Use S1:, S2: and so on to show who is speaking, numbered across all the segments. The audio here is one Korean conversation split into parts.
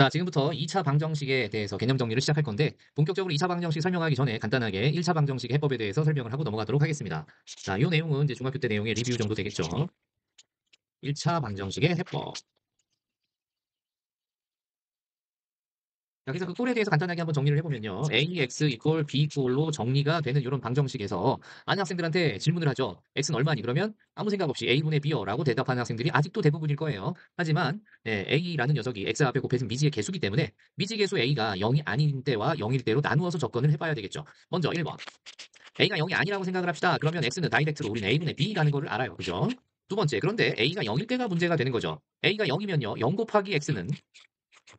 S1: 자, 지금부터 2차 방정식에 대해서 개념 정리를 시작할 건데 본격적으로 2차 방정식 설명하기 전에 간단하게 1차 방정식 해법에 대해서 설명을 하고 넘어가도록 하겠습니다. 자, 이 내용은 이제 중학교 때 내용의 리뷰 정도 되겠죠. 1차 방정식의 해법. 자, 그래서 그 꼴에 대해서 간단하게 한번 정리를 해보면요. ax 이퀄 b 이퀄로 정리가 되는 이런 방정식에서 아는 학생들한테 질문을 하죠. x는 얼마니? 그러면 아무 생각 없이 a분의 b요 라고 대답하는 학생들이 아직도 대부분일 거예요. 하지만 a라는 녀석이 x 앞에 곱해진 미지의 개수기 때문에 미지 개수 a가 0이 아닌 때와 0일 때로 나누어서 접근을 해봐야 되겠죠. 먼저 1번. a가 0이 아니라고 생각을 합시다. 그러면 x는 다이렉트로 우리는 a분의 b라는 거를 알아요. 그죠? 두 번째, 그런데 a가 0일 때가 문제가 되는 거죠. a가 0이면요. 0 곱하기 x는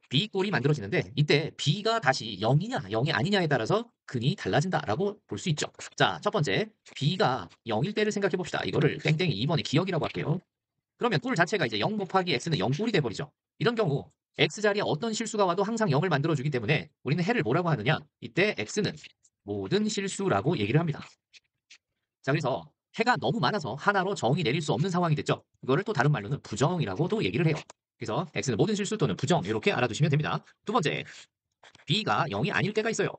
S1: B꼴이 만들어지는데 이때 B가 다시 0이냐 0이 아니냐에 따라서 근이 달라진다라고 볼 수 있죠. 자, 첫 번째 B가 0일 때를 생각해 봅시다. 이거를 땡땡이 2번의 기억이라고 할게요. 그러면 꼴 자체가 이제 0 곱하기 x는 0꼴이 돼버리죠. 이런 경우 x 자리에 어떤 실수가 와도 항상 0을 만들어주기 때문에 우리는 해를 뭐라고 하느냐, 이때 x는 모든 실수라고 얘기를 합니다. 자, 그래서 해가 너무 많아서 하나로 정의 내릴 수 없는 상황이 됐죠. 이거를 또 다른 말로는 부정이라고도 얘기를 해요. 그래서 x는 모든 실수 또는 부정, 이렇게 알아두시면 됩니다. 두 번째, b가 0이 아닐 때가 있어요.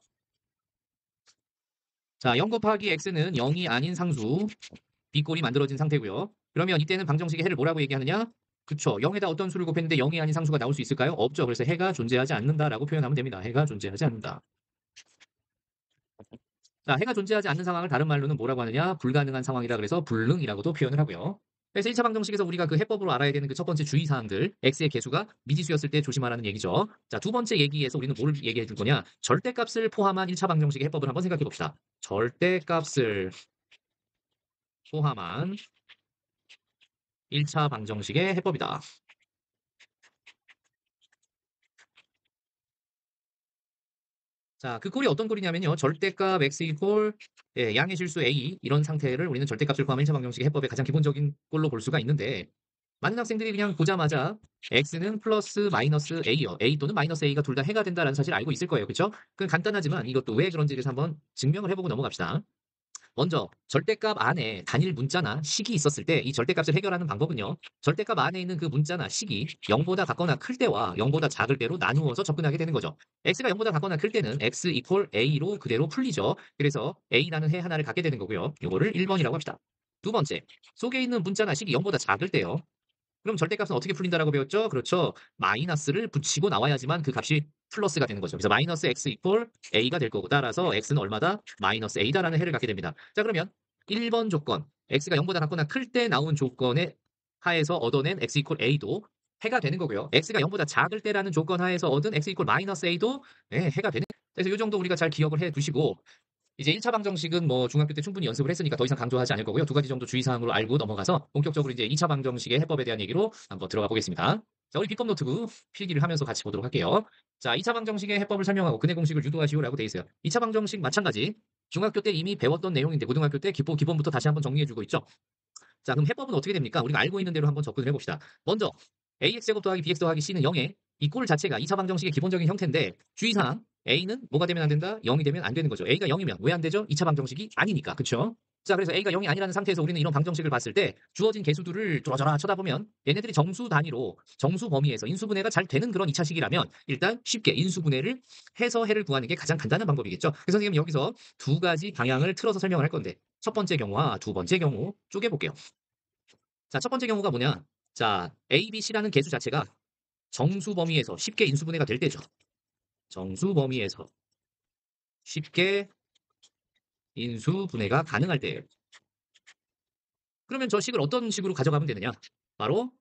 S1: 자, 0 곱하기 x는 0이 아닌 상수 b꼴이 만들어진 상태고요. 그러면 이때는 방정식의 해를 뭐라고 얘기하느냐? 그쵸, 0에다 어떤 수를 곱했는데 0이 아닌 상수가 나올 수 있을까요? 없죠. 그래서 해가 존재하지 않는다라고 표현하면 됩니다. 해가 존재하지 않는다. 자, 해가 존재하지 않는 상황을 다른 말로는 뭐라고 하느냐? 불가능한 상황이라 그래서 불능이라고도 표현을 하고요. 그래서 1차 방정식에서 우리가 그 해법으로 알아야 되는 그 첫 번째 주의사항들, x의 개수가 미지수였을 때 조심하라는 얘기죠. 자, 두 번째 얘기에서 우리는 뭘 얘기해 줄 거냐? 절대값을 포함한 1차 방정식의 해법을 한번 생각해 봅시다. 절대값을 포함한 1차 방정식의 해법이다. 자, 그 꼴이 어떤 꼴이냐면요. 절대값 x 이퀄 양의 실수 a, 이런 상태를 우리는 절대값을 포함한 1차 방정식의 해법의 가장 기본적인 꼴로 볼 수가 있는데, 많은 학생들이 그냥 보자마자 x는 플러스 마이너스 a요. a 또는 마이너스 a가 둘 다 해가 된다는 사실 알고 있을 거예요. 그렇죠? 그건 간단하지만 이것도 왜 그런지를 한번 증명을 해보고 넘어갑시다. 먼저 절대값 안에 단일 문자나 식이 있었을 때 이 절대값을 해결하는 방법은요. 절대값 안에 있는 그 문자나 식이 0보다 같거나 클 때와 0보다 작을 때로 나누어서 접근하게 되는 거죠. x가 0보다 같거나 클 때는 x 이퀄 a로 그대로 풀리죠. 그래서 a라는 해 하나를 갖게 되는 거고요. 이거를 1번이라고 합시다. 두 번째, 속에 있는 문자나 식이 0보다 작을 때요. 그럼 절대값은 어떻게 풀린다라고 배웠죠? 그렇죠. 마이너스를 붙이고 나와야지만 그 값이 플러스가 되는 거죠. 그래서 마이너스 x 이퀄 a가 될 거고, 따라서 x는 얼마다? 마이너스 a다라는 해를 갖게 됩니다. 자, 그러면 1번 조건, x가 0보다 같거나 클 때 나온 조건에 하에서 얻어낸 x 이퀄 a도 해가 되는 거고요. x가 0보다 작을 때라는 조건 하에서 얻은 x 이퀄 마이너스 a도 해가 되는. 그래서 이 정도 우리가 잘 기억을 해 두시고, 이제 1차 방정식은 뭐 중학교 때 충분히 연습을 했으니까 더 이상 강조하지 않을 거고요. 두 가지 정도 주의사항으로 알고 넘어가서 본격적으로 이제 2차 방정식의 해법에 대한 얘기로 한번 들어가 보겠습니다. 자, 우리 비법 노트북 필기를 하면서 같이 보도록 할게요. 자, 2차 방정식의 해법을 설명하고 근해 공식을 유도하시오라고 돼 있어요. 2차 방정식 마찬가지. 중학교 때 이미 배웠던 내용인데 고등학교 때 기본부터 다시 한번 정리해주고 있죠. 자, 그럼 해법은 어떻게 됩니까? 우리가 알고 있는 대로 한번 접근을 해봅시다. 먼저 ax제곱 더하기 bx 더하기 c는 0에 이 꼴 자체가 2차 방정식의 기본적인 형태인데, 주의사항 a는 뭐가 되면 안 된다? 0이 되면 안 되는 거죠. a가 0이면 왜 안 되죠? 2차 방정식이 아니니까. 그쵸? 자, 그래서 a가 0이 아니라는 상태에서 우리는 이런 방정식을 봤을 때 주어진 개수들을 뚫어져라 쳐다보면 얘네들이 정수 단위로 정수 범위에서 인수분해가 잘 되는 그런 2차식이라면 일단 쉽게 인수분해를 해서 해를 구하는 게 가장 간단한 방법이겠죠. 그래서 선생님 여기서 두 가지 방향을 틀어서 설명을 할 건데, 첫 번째 경우와 두 번째 경우 쪼개볼게요. 자, 첫 번째 경우가 뭐냐? 자, A, B, C라는 개수 자체가 정수 범위에서 쉽게 인수분해가 될 때죠. 정수 범위에서 쉽게 인수분해가 가능할 때예요. 그러면 저 식을 어떤 식으로 가져가면 되느냐? 바로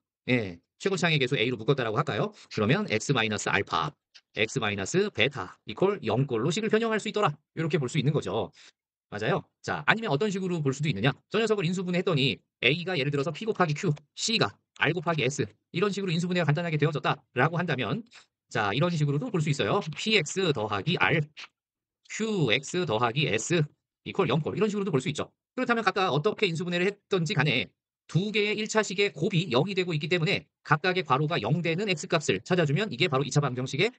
S1: 최고차항의 개수 A로 묶었다라고 할까요? 그러면 x-알파, x-베타 이퀄 0꼴로 식을 변형할 수 있더라. 이렇게 볼 수 있는 거죠. 맞아요. 자, 아니면 어떤 식으로 볼 수도 있느냐? 저 녀석을 인수분해했더니 A가 예를 들어서 P 곱하기 Q, C가 R 곱하기 S, 이런 식으로 인수분해가 간단하게 되어졌다라고 한다면, 자, 이런 식으로도 볼 수 있어요. PX 더하기 R, QX 더하기 S 이퀄 0꼴, 이런 식으로도 볼 수 있죠. 그렇다면 각각 어떻게 인수분해를 했던지 간에 두 개의 1차식의 곱이 0이 되고 있기 때문에 각각의 괄호가 0 되는 X값을 찾아주면 이게 바로 2차 방정식의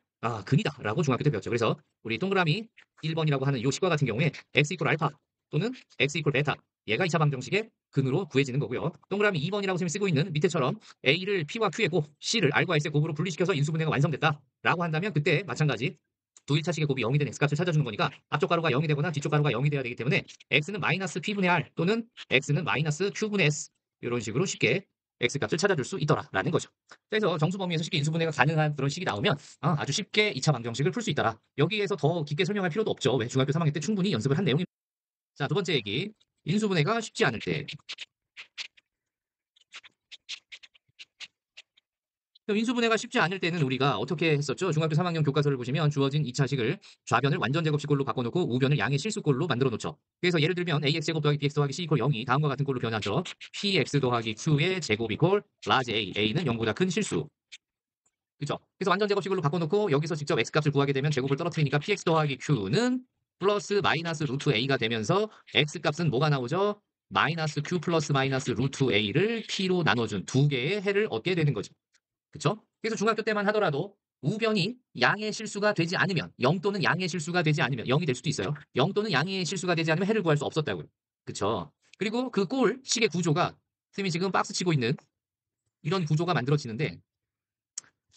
S1: 근이다라고 중학교 때 배웠죠. 그래서 우리 동그라미 1번이라고 하는 이 식과 같은 경우에 x 이퀄 알파 또는 x 이퀄 베타, 얘가 2차 방정식의 근으로 구해지는 거고요. 동그라미 2번이라고 쌤이 쓰고 있는 밑에처럼 A를 P와 Q의 곱, C를 R과 S의 곱으로 분리시켜서 인수분해가 완성됐다라고 한다면 그때 마찬가지 두 1차식의 곱이 0이 된 X값을 찾아주는 거니까 앞쪽 가로가 0이 되거나 뒤쪽 가로가 0이 돼야 되기 때문에 X는 마이너스 P분의 R 또는 X는 마이너스 Q분의 S 이런 식으로 쉽게 X값을 찾아줄 수 있더라라는 거죠. 그래서 정수 범위에서 쉽게 인수분해가 가능한 그런 식이 나오면 아주 쉽게 2차 방정식을 풀 수 있더라. 여기에서 더 깊게 설명할 필요도 없죠. 왜 중학교 3학년 때 충분히 연습을 한 내용입니다. 자, 두 번째 얘기. 인수분해가 쉽지 않을 때. 그럼 인수분해가 쉽지 않을 때는 우리가 어떻게 했었죠? 중학교 3학년 교과서를 보시면 주어진 2차식을 좌변을 완전 제곱식꼴로 바꿔놓고 우변을 양의 실수꼴로 만들어 놓죠. 그래서 예를 들면 ax제곱 더하기 bx 더하기 c 이퀄 0이 다음과 같은 꼴로 변하죠. px 더하기 q의 제곱 이퀄 라지 a, a는 0보다 큰 실수. 그죠? 그래서 완전 제곱식으로 바꿔놓고 여기서 직접 x값을 구하게 되면 제곱을 떨어뜨리니까 px 더하기 q는 플러스 마이너스 루트 a가 되면서 x값은 뭐가 나오죠? 마이너스 q 플러스 마이너스 루트 a를 p로 나눠준 두 개의 해를 얻게 되는 거죠. 그쵸? 그래서 중학교 때만 하더라도 우변이 양의 실수가 되지 않으면 0 또는 양의 실수가 되지 않으면 0이 될 수도 있어요. 0 또는 양의 실수가 되지 않으면 해를 구할 수 없었다고요. 그쵸? 그리고 그 꼴 식의 구조가 쌤이 지금 박스 치고 있는 이런 구조가 만들어지는데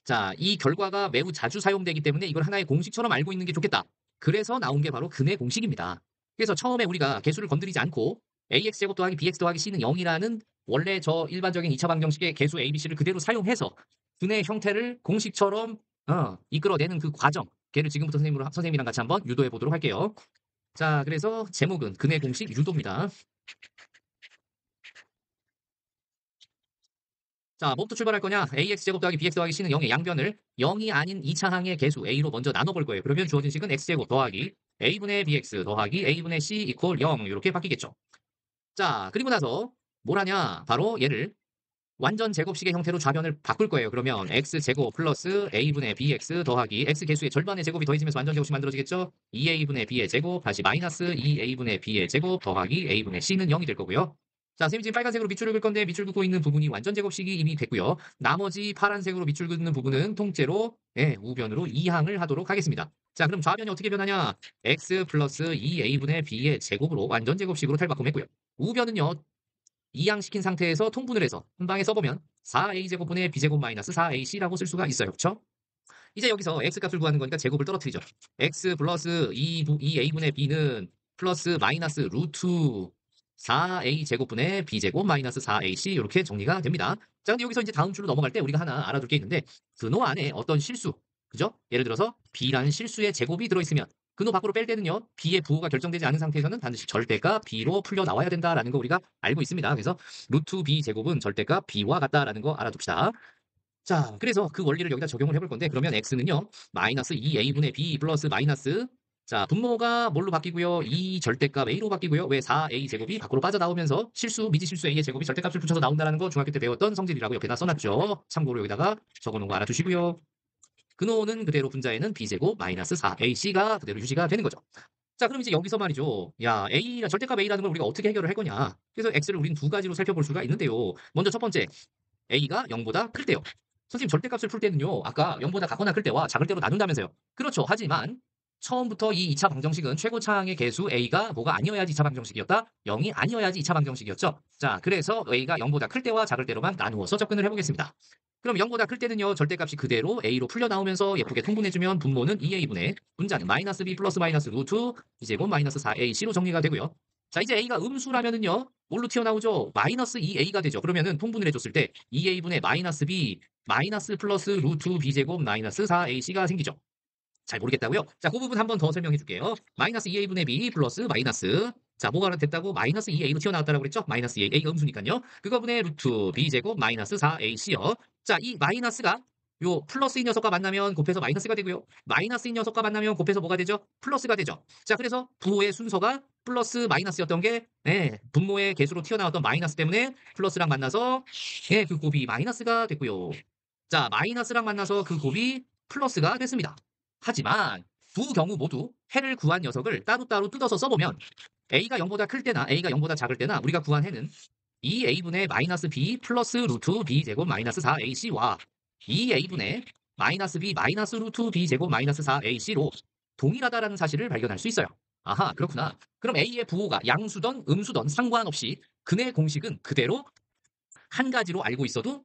S1: 자, 이 결과가 매우 자주 사용되기 때문에 이걸 하나의 공식처럼 알고 있는 게 좋겠다. 그래서 나온 게 바로 근의 공식입니다. 그래서 처음에 우리가 개수를 건드리지 않고 ax제곱 더하기 bx 더하기 c는 0이라는 원래 저 일반적인 2차 방정식의 개수 abc를 그대로 사용해서 근의 형태를 공식처럼 이끌어내는 그 과정. 걔를 지금부터 선생님이랑 같이 한번 유도해 보도록 할게요. 자, 그래서 제목은 근의 공식 유도입니다. 자, 뭐부터 출발할 거냐? ax제곱 더하기 bx 더하기 c는 0의 양변을 0이 아닌 2차항의 개수 a로 먼저 나눠볼 거예요. 그러면 주어진 식은 x제곱 더하기 a분의 bx 더하기 a분의 c 이퀄 0 이렇게 바뀌겠죠. 자, 그리고 나서 뭘 하냐? 바로 얘를 완전 제곱식의 형태로 좌변을 바꿀 거예요. 그러면 x제곱 플러스 a분의 bx 더하기 x 개수의 절반의 제곱이 더해지면서 완전 제곱식 만들어지겠죠? 2a분의 b의 제곱 다시 마이너스 2a분의 b의 제곱 더하기 a분의 c는 0이 될 거고요. 자, 선생님 지금 빨간색으로 밑줄을 그을 건데 밑줄 긋고 있는 부분이 완전 제곱식이 이미 됐고요. 나머지 파란색으로 밑줄 긋는 부분은 통째로 우변으로 이항을 하도록 하겠습니다. 자, 그럼 좌변이 어떻게 변하냐? x 플러스 2a분의 b의 제곱으로 완전 제곱식으로 탈바꿈했고요. 우변은요. 이항시킨 상태에서 통분을 해서 한 방에 써보면 4a제곱분의 b제곱 마이너스 4ac라고 쓸 수가 있어요. 그렇죠? 이제 여기서 x값을 구하는 거니까 제곱을 떨어뜨리죠. x 플러스 2a분의 b는 플러스 마이너스 루트 4a제곱분의 b제곱 마이너스 4ac 이렇게 정리가 됩니다. 자, 근데 여기서 이제 다음 줄로 넘어갈 때 우리가 하나 알아둘 게 있는데 근호 안에 어떤 실수, 그죠? 예를 들어서 b라는 실수의 제곱이 들어있으면 근호 밖으로 뺄 때는요, b의 부호가 결정되지 않은 상태에서는 반드시 절대값 b로 풀려 나와야 된다라는 거 우리가 알고 있습니다. 그래서 루트 b 제곱은 절대값 b와 같다라는 거 알아둡시다. 자, 그래서 그 원리를 여기다 적용을 해볼 건데 그러면 x는요 마이너스 2a분의 b 플러스 마이너스 자 분모가 뭘로 바뀌고요 2 절대값 a로 바뀌고요 왜 4a 제곱이 밖으로 빠져나오면서 실수 미지 실수 a의 제곱이 절대값을 붙여서 나온다는 거 중학교 때 배웠던 성질이라고 옆에다 써놨죠. 참고로 여기다가 적어놓은 거 알아두시고요. 근호는 그대로 분자에는 b제곱 마이너스 4ac가 그대로 유지가 되는 거죠. 자, 그럼 이제 여기서 말이죠. 야, 절대값 a라는 걸 우리가 어떻게 해결을 할 거냐. 그래서 x를 우리는 두 가지로 살펴볼 수가 있는데요. 먼저 첫 번째, a가 0보다 클 때요. 선생님 절대값을 풀 때는요. 아까 0보다 작거나 클 때와 작을 때로 나눈다면서요. 그렇죠. 하지만 처음부터 이 2차 방정식은 최고차항의 개수 a가 뭐가 아니어야지 2차 방정식이었다? 0이 아니어야지 2차 방정식이었죠. 자, 그래서 a가 0보다 클 때와 작을 때로만 나누어서 접근을 해보겠습니다. 그럼 0보다 클 때는요. 절대값이 그대로 a로 풀려 나오면서 예쁘게 통분해주면 분모는 2a분의 분자는 마이너스 b 플러스 마이너스 루트 b제곱 마이너스 4ac로 정리가 되고요. 자, 이제 a가 음수라면은요. 뭘로 튀어나오죠? 마이너스 2a가 되죠. 그러면은 통분을 해줬을 때 2a분의 마이너스 b 마이너스 플러스 루트 b제곱 마이너스 4ac가 생기죠. 잘 모르겠다고요? 자, 그 부분 한 번 더 설명해 줄게요. 마이너스 2a분의 b 플러스 마이너스 자, 뭐가 됐다고? 마이너스 2a로 튀어나왔다고 그랬죠? 마이너스 2a, a가 음수니까요. 그거분의 루트 b제곱 마이너스 4ac요. 자, 이 마이너스가 요 플러스인 녀석과 만나면 곱해서 마이너스가 되고요. 마이너스인 녀석과 만나면 곱해서 뭐가 되죠? 플러스가 되죠. 자, 그래서 부호의 순서가 플러스 마이너스였던 게 분모의 개수로 튀어나왔던 마이너스 때문에 플러스랑 만나서 그 곱이 마이너스가 됐고요. 자, 마이너스랑 만나서 그 곱이 플러스가 됐습니다. 하지만 두 경우 모두 해를 구한 녀석을 따로따로 뜯어서 써보면 a가 0보다 클 때나 a가 0보다 작을 때나 우리가 구한 해는 2a분의 마이너스 b 플러스 루트 b제곱 마이너스 4ac와 2a분의 마이너스 b 마이너스 루트 b제곱 마이너스 4ac로 동일하다라는 사실을 발견할 수 있어요. 아하, 그렇구나. 그럼 A의 부호가 양수든 음수든 상관없이 근의 공식은 그대로 한 가지로 알고 있어도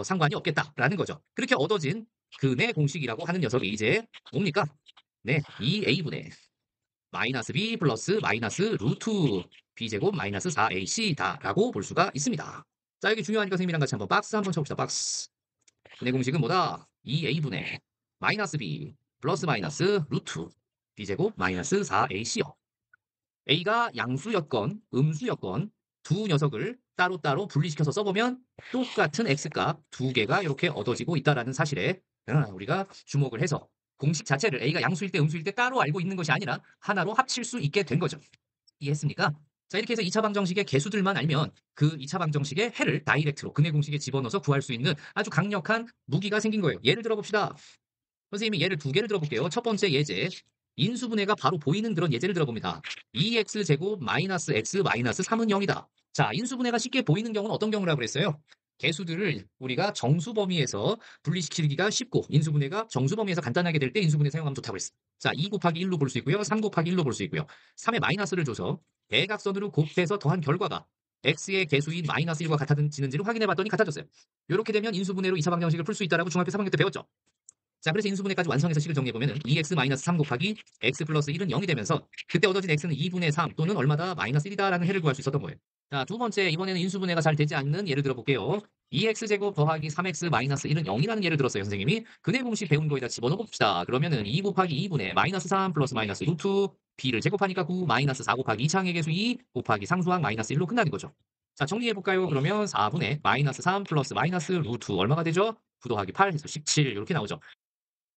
S1: 상관이 없겠다라는 거죠. 그렇게 얻어진 근의 공식이라고 하는 녀석이 이제 뭡니까? 네, 2A분의 마이너스 B 플러스 마이너스 루트 B제곱 마이너스 4AC다라고 볼 수가 있습니다. 자, 여기 중요하니까 선생님이랑 같이 한번 박스 한번 쳐봅시다. 박스. 근의 공식은 뭐다? 2A분의 마이너스 B 플러스 마이너스 루트 B제곱 마이너스 4AC요. A가 양수였건 음수였건 두 녀석을 따로따로 분리시켜서 써보면 똑같은 X값 두 개가 이렇게 얻어지고 있다는 사실에 우리가 주목을 해서 공식 자체를 A가 양수일 때 음수일 때 따로 알고 있는 것이 아니라 하나로 합칠 수 있게 된 거죠. 이해했습니까? 자, 이렇게 해서 2차 방정식의 개수들만 알면 그 2차 방정식의 해를 다이렉트로 근의 공식에 집어넣어서 구할 수 있는 아주 강력한 무기가 생긴 거예요. 예를 들어봅시다. 선생님이 예를 두 개를 들어볼게요. 첫 번째 예제. 인수분해가 바로 보이는 그런 예제를 들어봅니다. 2x제곱 마이너스 x 마이너스 3은 0이다. 자, 인수분해가 쉽게 보이는 경우는 어떤 경우라고 그랬어요? 개수들을 우리가 정수 범위에서 분리시키기가 쉽고 인수분해가 정수 범위에서 간단하게 될 때 인수분해 사용하면 좋다고 했어. 자, 2 곱하기 1로 볼 수 있고요. 3 곱하기 1로 볼 수 있고요. 3의 마이너스를 줘서 대각선으로 곱해서 더한 결과가 x의 개수인 마이너스 1과 같아지는지를 확인해 봤더니 같아졌어요. 이렇게 되면 인수분해로 2차 방정식을 풀 수 있다라고 중학교 3학년 때 배웠죠. 자, 그래서 인수분해까지 완성해서 식을 정리해보면 2x-3 곱하기 x 플러스 1은 0이 되면서 그때 얻어진 x는 2분의 3 또는 얼마다 마이너스 1이다라는 해를 구할 수 있었던 거예요. 자, 두 번째, 이번에는 인수분해가 잘 되지 않는 예를 들어볼게요. 2x제곱 더하기 3x 마이너스 1은 0이라는 예를 들었어요, 선생님이. 근의 공식 배운 거에다 집어넣어 봅시다. 그러면은 2 곱하기 2분의 마이너스 3 플러스 마이너스 루트 b를 제곱하니까 9 마이너스 4 곱하기 2차항의 개수 2 곱하기 상수항 마이너스 1로 끝나는 거죠. 자, 정리해볼까요? 그러면 4분의 마이너스 3 플러스 마이너스 루트 얼마가 되죠? 9 더하기 8 해서 17 이렇게 나오죠.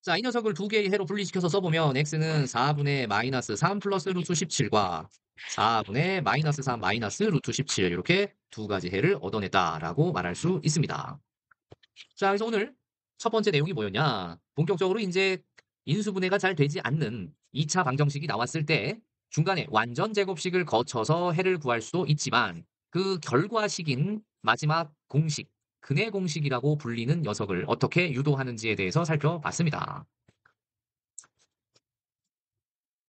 S1: 자, 이 녀석을 두 개의 해로 분리시켜서 써보면 x는 4분의 마이너스 3 플러스 루트 17과 4분의 마이너스 3 마이너스 루트 17 이렇게 두 가지 해를 얻어냈다라고 말할 수 있습니다. 자, 그래서 오늘 첫 번째 내용이 뭐였냐? 본격적으로 이제 인수분해가 잘 되지 않는 2차 방정식이 나왔을 때 중간에 완전 제곱식을 거쳐서 해를 구할 수도 있지만 그 결과식인 마지막 공식, 근의 공식이라고 불리는 녀석을 어떻게 유도하는지에 대해서 살펴봤습니다.